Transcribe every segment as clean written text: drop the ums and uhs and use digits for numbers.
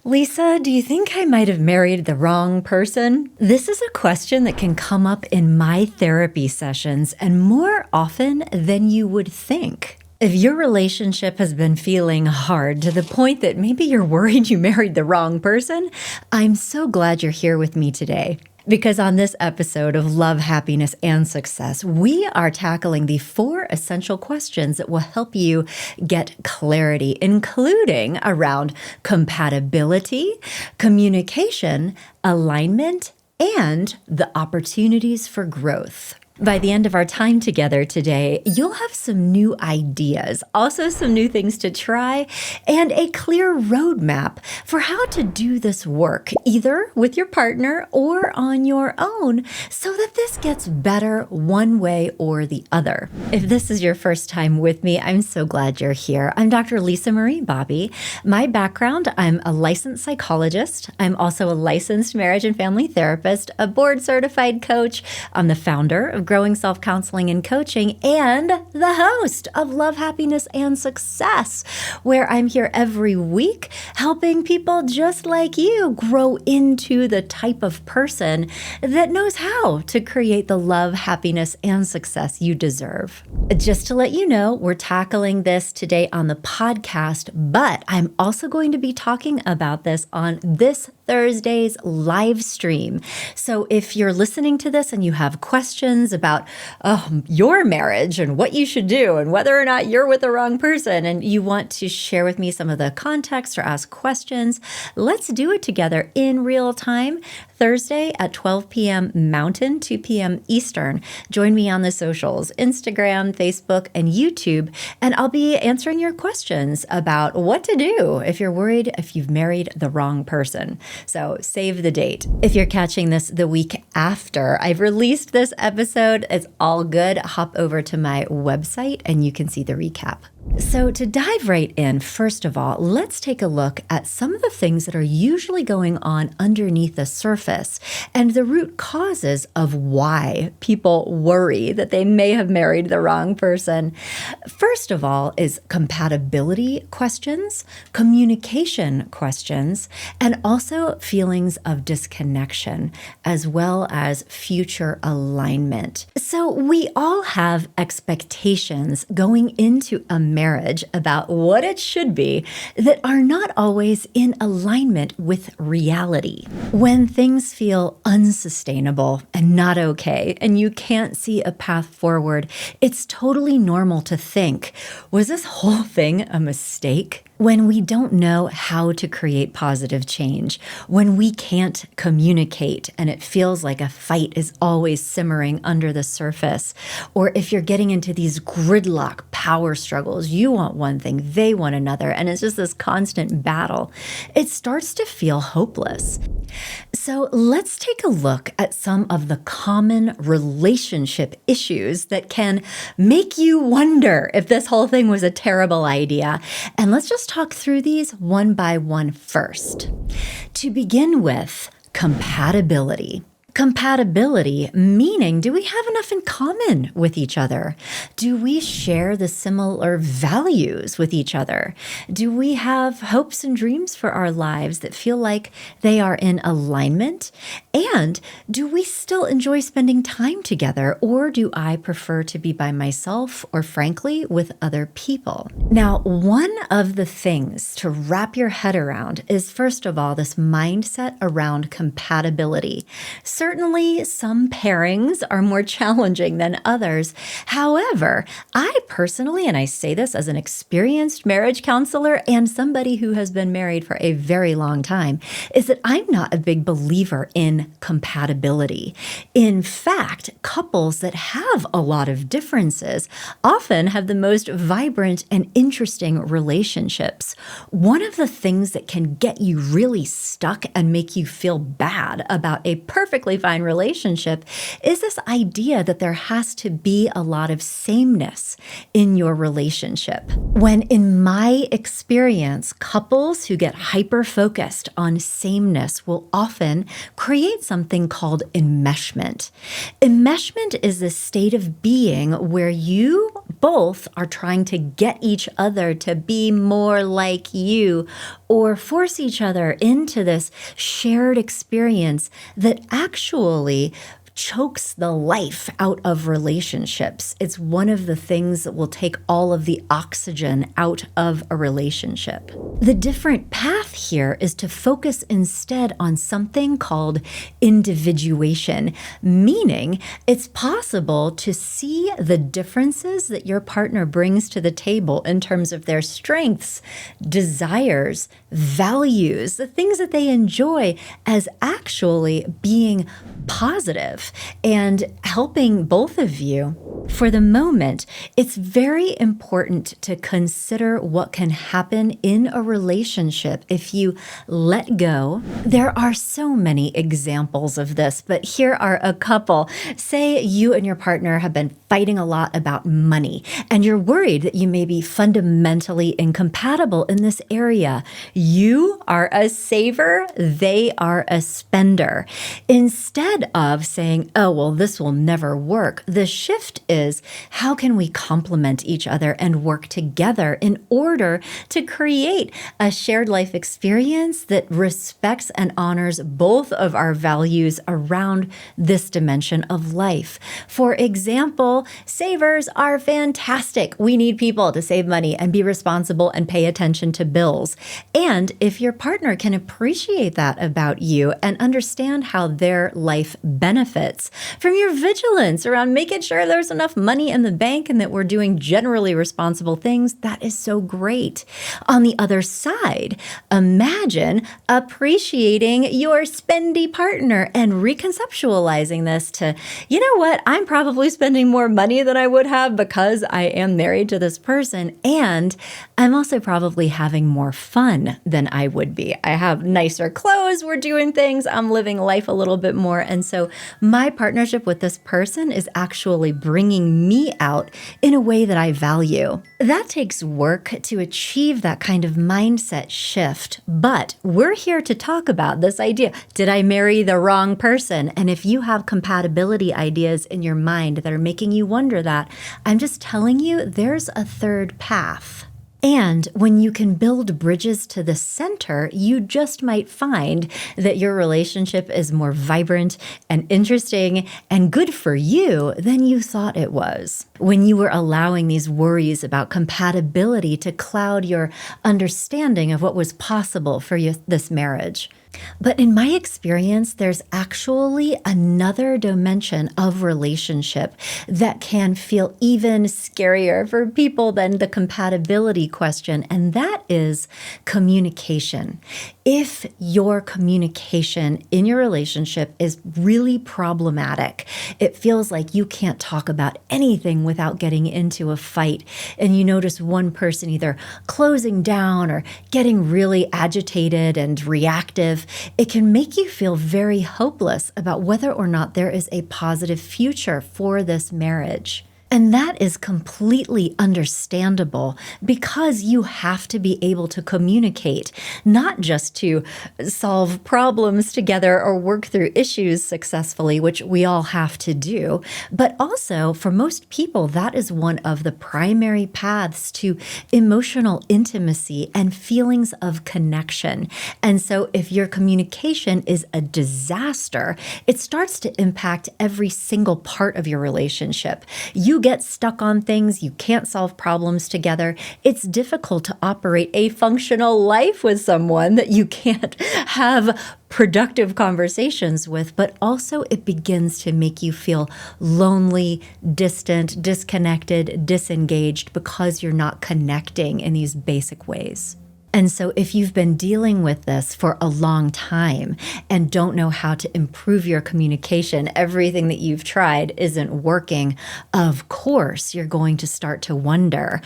Lisa, do you think I might have married the wrong person? This is a question that can come up in my therapy sessions and more often than you would think. If your relationship has been feeling hard to the point that maybe you're worried you married the wrong person, I'm so glad you're here with me today. Because on this episode of Love, Happiness, and Success, we are tackling the 4 essential questions that will help you get clarity, including around compatibility, communication, alignment, and the opportunities for growth. By the end of our time together today, you'll have some new ideas, also some new things to try, and a clear roadmap for how to do this work, either with your partner or on your own, so that this gets better one way or the other. If this is your first time with me, I'm so glad you're here. I'm Dr. Lisa Marie Bobby. My background, I'm a licensed psychologist. I'm also a licensed marriage and family therapist, a board-certified coach. I'm the founder of Growing Self-Counseling and Coaching, and the host of Love, Happiness, and Success, where I'm here every week helping people just like you grow into the type of person that knows how to create the love, happiness, and success you deserve. Just to let you know, we're tackling this today on the podcast, but I'm also going to be talking about this on this Thursday's live stream. So if you're listening to this and you have questions about your marriage and what you should do and whether or not you're with the wrong person and you want to share with me some of the context or ask questions, let's do it together in real time. Thursday at 12 p.m. Mountain, 2 p.m. Eastern. Join me on the socials, Instagram, Facebook, and YouTube, and I'll be answering your questions about what to do if you're worried if you've married the wrong person. So save the date. If you're catching this the week after I've released this episode, it's all good. Hop over to my website and you can see the recap. So to dive right in, first of all, let's take a look at some of the things that are usually going on underneath the surface and the root causes of why people worry that they may have married the wrong person. First of all is compatibility questions, communication questions, and also feelings of disconnection, as well as future alignment. So we all have expectations going into a marriage about what it should be that are not always in alignment with reality. When things feel unsustainable and not okay, and you can't see a path forward, it's totally normal to think, was this whole thing a mistake? When we don't know how to create positive change, when we can't communicate and it feels like a fight is always simmering under the surface, or if you're getting into these gridlock power struggles, you want one thing, they want another, and it's just this constant battle, it starts to feel hopeless. So let's take a look at some of the common relationship issues that can make you wonder if this whole thing was a terrible idea. And let's just talk through these one by one first. To begin with, compatibility. Compatibility, meaning, do we have enough in common with each other? Do we share the similar values with each other? Do we have hopes and dreams for our lives that feel like they are in alignment? And do we still enjoy spending time together, or do I prefer to be by myself or, frankly, with other people? Now, one of the things to wrap your head around is, first of all, this mindset around compatibility. Certainly, some pairings are more challenging than others. However, I personally, and I say this as an experienced marriage counselor and somebody who has been married for a very long time, is that I'm not a big believer in compatibility. In fact, couples that have a lot of differences often have the most vibrant and interesting relationships. One of the things that can get you really stuck and make you feel bad about a perfectly perfectly fine relationship is this idea that there has to be a lot of sameness in your relationship. When in my experience, couples who get hyper-focused on sameness will often create something called enmeshment. Enmeshment is a state of being where you both are trying to get each other to be more like you or force each other into this shared experience that actually chokes the life out of relationships. It's one of the things that will take all of the oxygen out of a relationship. The different path here is to focus instead on something called individuation, meaning it's possible to see the differences that your partner brings to the table in terms of their strengths, desires, values, the things that they enjoy as actually being positive and helping both of you. For the moment, it's very important to consider what can happen in a relationship if you let go. There are so many examples of this, but here are a couple. Say you and your partner have been fighting a lot about money, and you're worried that you may be fundamentally incompatible in this area. You are a saver, they are a spender. Instead of saying, oh, well, this will never work, the shift is, how can we complement each other and work together in order to create a shared life experience that respects and honors both of our values around this dimension of life? For example, savers are fantastic. We need people to save money and be responsible and pay attention to bills. And if your partner can appreciate that about you and understand how their life benefits from your vigilance around making sure there's enough money in the bank and that we're doing generally responsible things, that is so great. On the other side, imagine appreciating your spendy partner and reconceptualizing this to, you know what, I'm probably spending more money than I would have because I am married to this person, and I'm also probably having more fun than I would be. I have nicer clothes, we're doing things, I'm living life a little bit more, and so my partnership with this person is actually bringing me out in a way that I value. That takes work to achieve that kind of mindset shift, but we're here to talk about this idea. Did I marry the wrong person? And if you have compatibility ideas in your mind that are making you wonder that, I'm just telling you there's a third path. And when you can build bridges to the center, you just might find that your relationship is more vibrant and interesting and good for you than you thought it was. When you were allowing these worries about compatibility to cloud your understanding of what was possible for this marriage. But in my experience, there's actually another dimension of relationship that can feel even scarier for people than the compatibility question, and that is communication. If your communication in your relationship is really problematic, it feels like you can't talk about anything without getting into a fight, and you notice one person either closing down or getting really agitated and reactive, it can make you feel very hopeless about whether or not there is a positive future for this marriage. And that is completely understandable because you have to be able to communicate, not just to solve problems together or work through issues successfully, which we all have to do, but also for most people, that is one of the primary paths to emotional intimacy and feelings of connection. And so if your communication is a disaster, it starts to impact every single part of your relationship. You get stuck on things, you can't solve problems together. It's difficult to operate a functional life with someone that you can't have productive conversations with, but also it begins to make you feel lonely, distant, disconnected, disengaged because you're not connecting in these basic ways. And so if you've been dealing with this for a long time and don't know how to improve your communication, everything that you've tried isn't working, of course, you're going to start to wonder,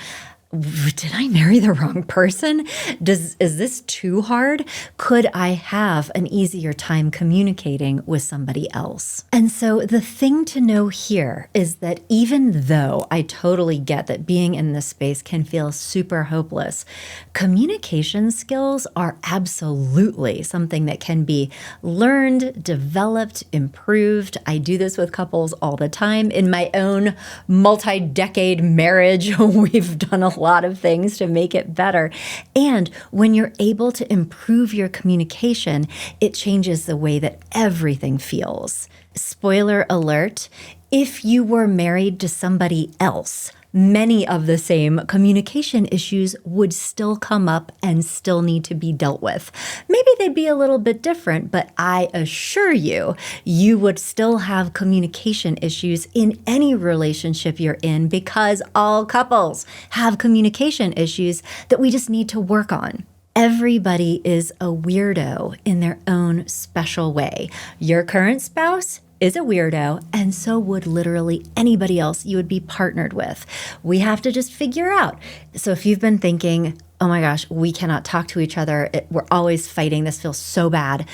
did I marry the wrong person? Is this too hard? Could I have an easier time communicating with somebody else? And so the thing to know here is that even though I totally get that being in this space can feel super hopeless, communication skills are absolutely something that can be learned, developed, improved. I do this with couples all the time. In my own multi-decade marriage, we've done a lot of things to make it better. And when you're able to improve your communication, it changes the way that everything feels. Spoiler alert, if you were married to somebody else, many of the same communication issues would still come up and still need to be dealt with. Maybe they'd be a little bit different, but I assure you, you would still have communication issues in any relationship you're in because all couples have communication issues that we just need to work on. Everybody is a weirdo in their own special way. Your current spouse is a weirdo, and so would literally anybody else you would be partnered with. We have to just figure out. So if you've been thinking, oh my gosh, we cannot talk to each other, we're always fighting, this feels so bad,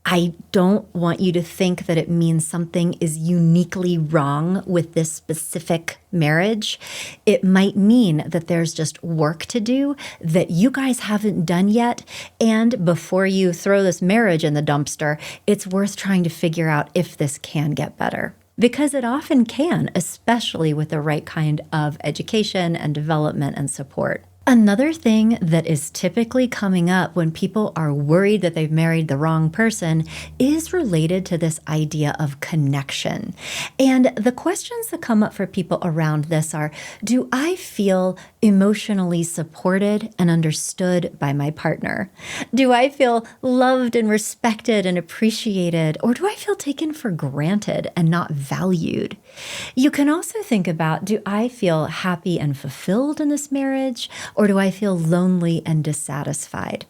I don't want you to think that it means something is uniquely wrong with this specific marriage. It might mean that there's just work to do that you guys haven't done yet. And before you throw this marriage in the dumpster, it's worth trying to figure out if this can get better. Because it often can, especially with the right kind of education and development and support. Another thing that is typically coming up when people are worried that they've married the wrong person is related to this idea of connection. And the questions that come up for people around this are, do I feel emotionally supported and understood by my partner? Do I feel loved and respected and appreciated? Or do I feel taken for granted and not valued? You can also think about, do I feel happy and fulfilled in this marriage? Or do I feel lonely and dissatisfied?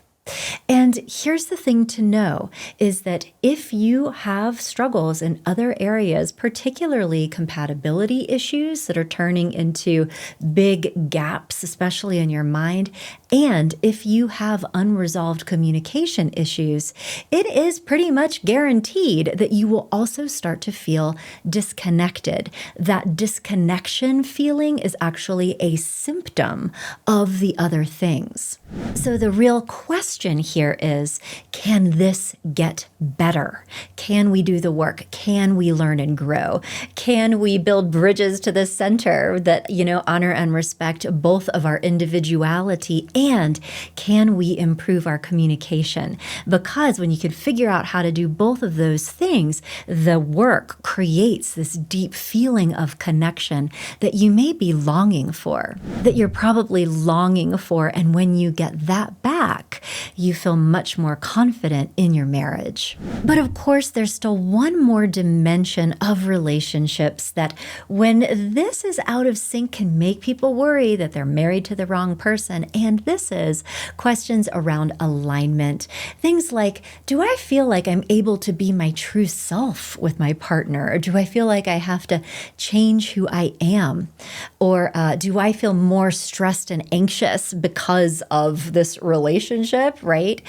And here's the thing to know is that if you have struggles in other areas, particularly compatibility issues that are turning into big gaps, especially in your mind, and if you have unresolved communication issues, it is pretty much guaranteed that you will also start to feel disconnected. That disconnection feeling is actually a symptom of the other things. So the real question here is, can this get better? Can we do the work? Can we learn and grow? Can we build bridges to the center that, honor and respect both of our individuality? And can we improve our communication? Because when you can figure out how to do both of those things, the work creates this deep feeling of connection that you may be longing for, that you're probably longing for. And when you get that back, you feel much more confident in your marriage. But of course, there's still one more dimension of relationships that when this is out of sync can make people worry that they're married to the wrong person. And this is questions around alignment. Things like, do I feel like I'm able to be my true self with my partner? Or do I feel like I have to change who I am? Or do I feel more stressed and anxious because of this relationship, right?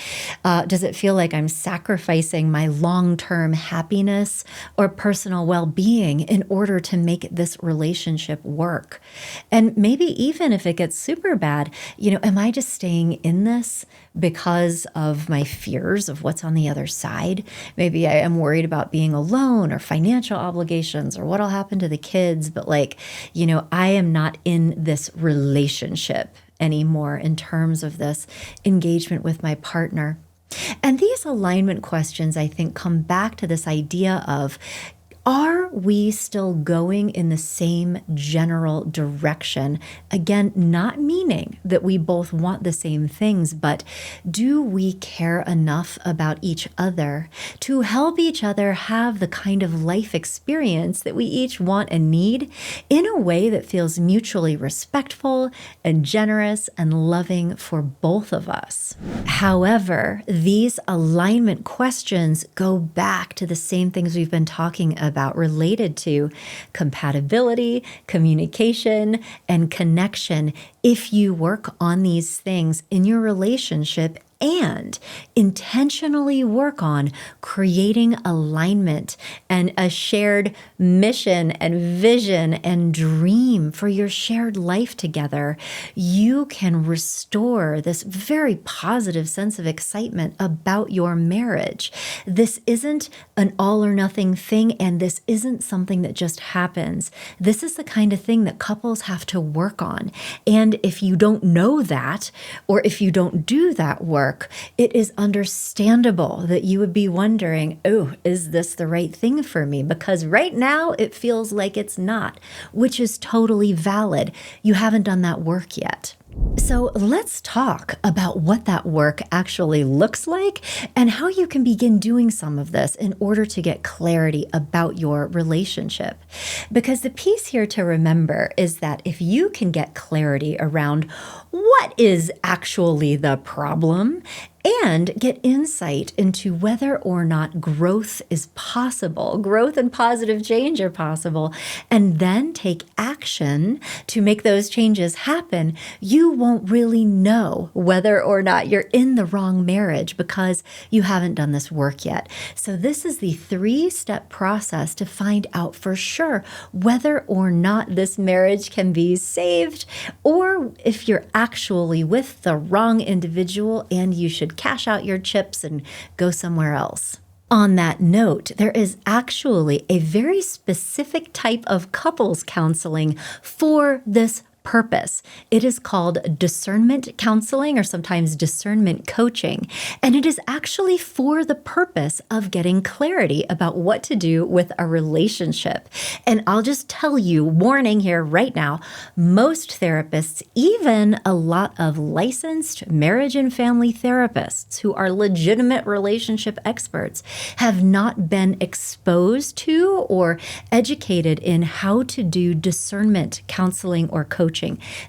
Does it feel like I'm sacrificing my long-term happiness or personal well-being in order to make this relationship work? And maybe even if it gets super bad, am I just staying in this because of my fears of what's on the other side? Maybe I am worried about being alone or financial obligations or what'll happen to the kids. But I am not in this relationship anymore in terms of this engagement with my partner. And these alignment questions, I think, come back to this idea of, are we still going in the same general direction? Again, not meaning that we both want the same things, but do we care enough about each other to help each other have the kind of life experience that we each want and need in a way that feels mutually respectful and generous and loving for both of us? However, these alignment questions go back to the same things we've been talking about about related to compatibility, communication, and connection if you work on these things in your relationship and intentionally work on creating alignment and a shared mission and vision and dream for your shared life together, you can restore this very positive sense of excitement about your marriage. This isn't an all or nothing thing, and this isn't something that just happens. This is the kind of thing that couples have to work on. And if you don't know that, or if you don't do that work, it is understandable that you would be wondering, oh, is this the right thing for me? Because right now it feels like it's not, which is totally valid. You haven't done that work yet. So let's talk about what that work actually looks like and how you can begin doing some of this in order to get clarity about your relationship. Because the piece here to remember is that if you can get clarity around what is actually the problem and get insight into whether or not growth is possible, growth and positive change are possible, and then take action to make those changes happen, you won't really know whether or not you're in the wrong marriage because you haven't done this work yet. So this is the 3-step process to find out for sure whether or not this marriage can be saved, or if you're actually with the wrong individual and you should cash out your chips and go somewhere else. On that note, there is actually a very specific type of couples counseling for this purpose. It is called discernment counseling, or sometimes discernment coaching, and it is actually for the purpose of getting clarity about what to do with a relationship. And I'll just tell you, warning here right now, most therapists, even a lot of licensed marriage and family therapists who are legitimate relationship experts, have not been exposed to or educated in how to do discernment counseling or coaching.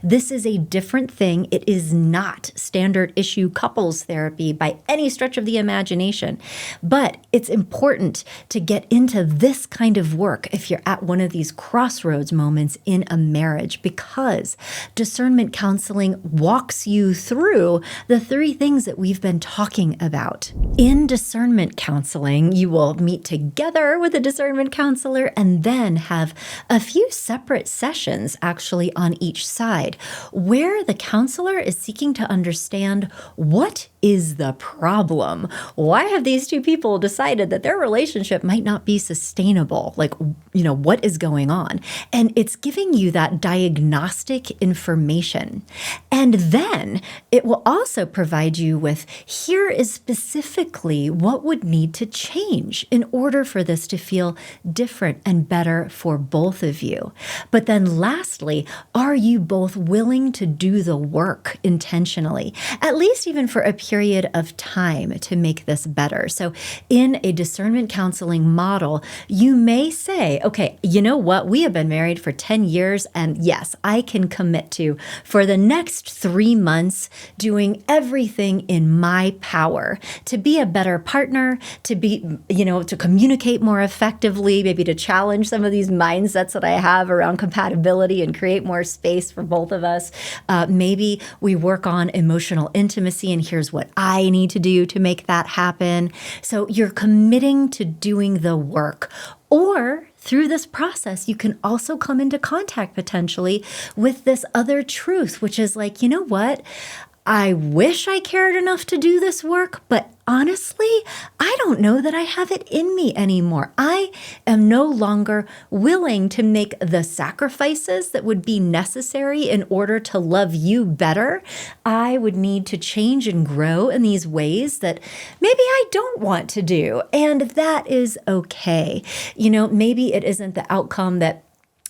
This is a different thing. It is not standard issue couples therapy by any stretch of the imagination. But it's important to get into this kind of work if you're at one of these crossroads moments in a marriage, because discernment counseling walks you through the 3 things that we've been talking about. In discernment counseling, you will meet together with a discernment counselor and then have a few separate sessions actually on each side, where the counselor is seeking to understand what is the problem. Why have these 2 people decided that their relationship might not be sustainable? Like, what is going on? And it's giving you that diagnostic information. And then it will also provide you with, here is specifically what would need to change in order for this to feel different and better for both of you. But then lastly, are you both willing to do the work intentionally, at least even for a period of time, to make this better? So in a discernment counseling model, you may say, okay, you know what? We have been married for 10 years, and yes, I can commit to, for the next 3 months, doing everything in my power to be a better partner, to be, to communicate more effectively, maybe to challenge some of these mindsets that I have around compatibility and create more space for both of us. Maybe we work on emotional intimacy, and here's what I need to do to make that happen. So you're committing to doing the work. Or through this process, you can also come into contact potentially with this other truth, which is like, you know what? I wish I cared enough to do this work, but honestly, I don't know that I have it in me anymore. I am no longer willing to make the sacrifices that would be necessary in order to love you better. I would need to change and grow in these ways that maybe I don't want to do. And that is okay. Maybe it isn't the outcome that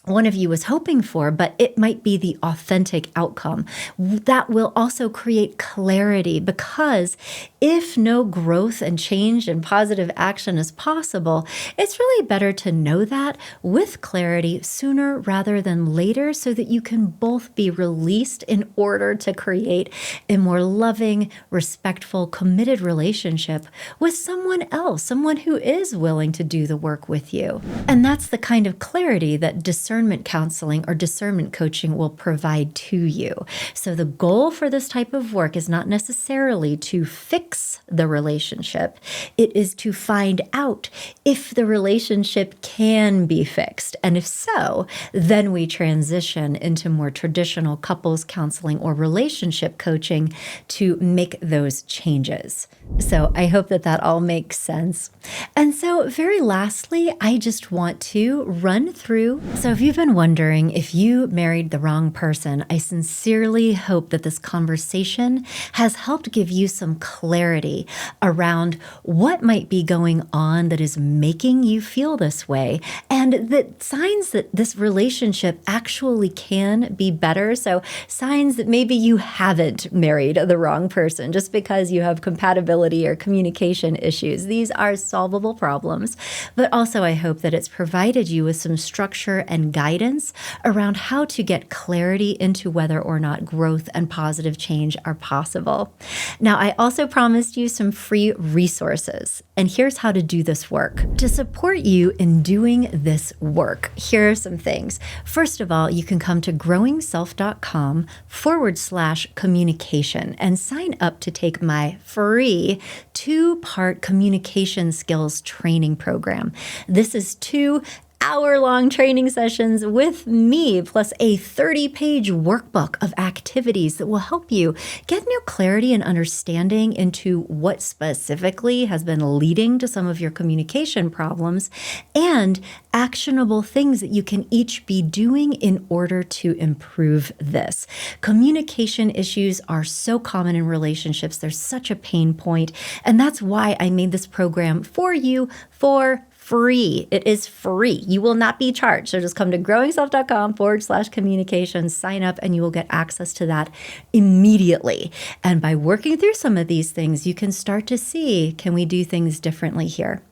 one of you was hoping for, but it might be the authentic outcome. That will also create clarity, because if no growth and change and positive action is possible, it's really better to know that with clarity sooner rather than later so that you can both be released in order to create a more loving, respectful, committed relationship with someone else, someone who is willing to do the work with you. And that's the kind of clarity that discernment counseling or discernment coaching will provide to you. So the goal for this type of work is not necessarily to fix the relationship. It is to find out if the relationship can be fixed. And if so, then we transition into more traditional couples counseling or relationship coaching to make those changes. So I hope that that all makes sense. And so very lastly, I just want to run through. So if you've been wondering if you married the wrong person, I sincerely hope that this conversation has helped give you some clarity around what might be going on that is making you feel this way and the signs that this relationship actually can be better. So signs that maybe you haven't married the wrong person just because you have compatibility or communication issues. These are solvable problems, but also I hope that it's provided you with some structure and guidance around how to get clarity into whether or not growth and positive change are possible. Now, I also promised you some free resources, and here's how to do this work. To support you in doing this work, here are some things. First of all, you can come to growingself.com/communication and sign up to take my free 2-part communication skills training program. This is 2-hour-long training sessions with me, plus a 30-page workbook of activities that will help you get new clarity and understanding into what specifically has been leading to some of your communication problems and actionable things that you can each be doing in order to improve this. Communication issues are so common in relationships. There's such a pain point, and that's why I made this program for you for free. It is free. You will not be charged. So just come to growingself.com/communications, sign up, and you will get access to that immediately. And by working through some of these things, you can start to see, can we do things differently here?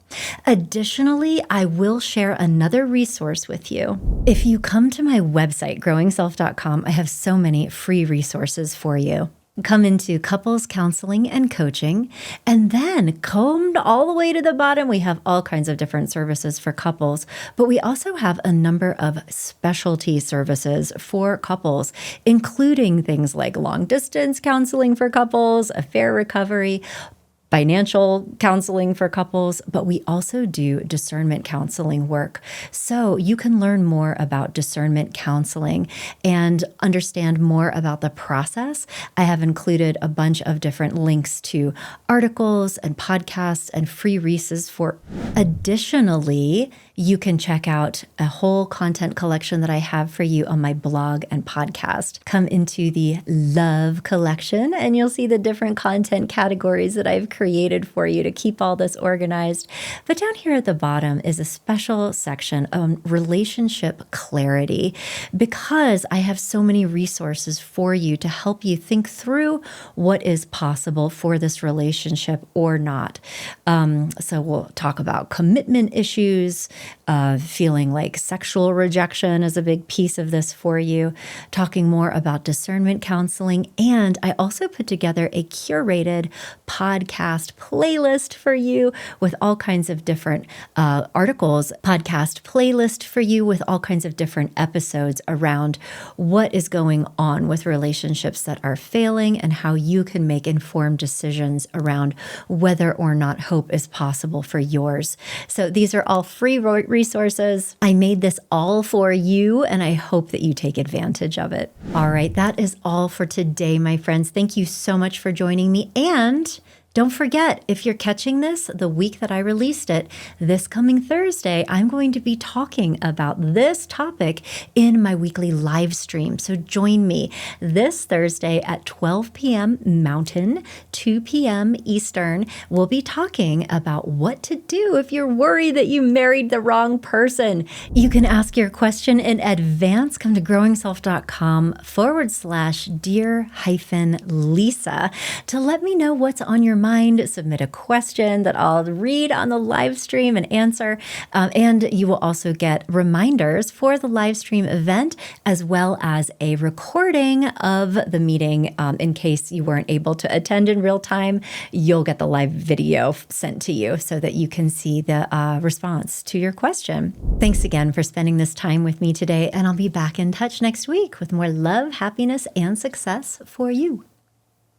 Additionally, I will share another resource with you. If you come to my website, growingself.com, I have so many free resources for you. Come into couples counseling and coaching, and then combed all the way to the bottom, we have all kinds of different services for couples, but we also have a number of specialty services for couples, including things like long distance counseling for couples, affair recovery, financial counseling for couples, but we also do discernment counseling work. So you can learn more about discernment counseling and understand more about the process. I have included a bunch of different links to articles and podcasts and free resources for. Additionally, you can check out a whole content collection that I have for you on my blog and podcast. Come into the Love collection and you'll see the different content categories that I've created for you to keep all this organized. But down here at the bottom is a special section on relationship clarity, because I have so many resources for you to help you think through what is possible for this relationship or not. So we'll talk about commitment issues, feeling like sexual rejection is a big piece of this for you, talking more about discernment counseling, and I also put together a curated podcast playlist for you with all kinds of different articles, podcast playlist for you with all kinds of different episodes around what is going on with relationships that are failing and how you can make informed decisions around whether or not hope is possible for yours. So these are all free resources. I made this all for you, and I hope that you take advantage of it. All right, that is all for today, my friends. Thank you so much for joining me. And don't forget, if you're catching this the week that I released it, this coming Thursday, I'm going to be talking about this topic in my weekly live stream. So join me this Thursday at 12 p.m. Mountain, 2 p.m. Eastern. We'll be talking about what to do if you're worried that you married the wrong person. You can ask your question in advance. Come to growingself.com/dear-Lisa to let me know what's on your mind. mind, submit a question that I'll read on the live stream and answer. And you will also get reminders for the live stream event, as well as a recording of the meeting. In case you weren't able to attend in real time, you'll get the live video sent to you so that you can see the response to your question. Thanks again for spending this time with me today, and I'll be back in touch next week with more love, happiness, and success for you.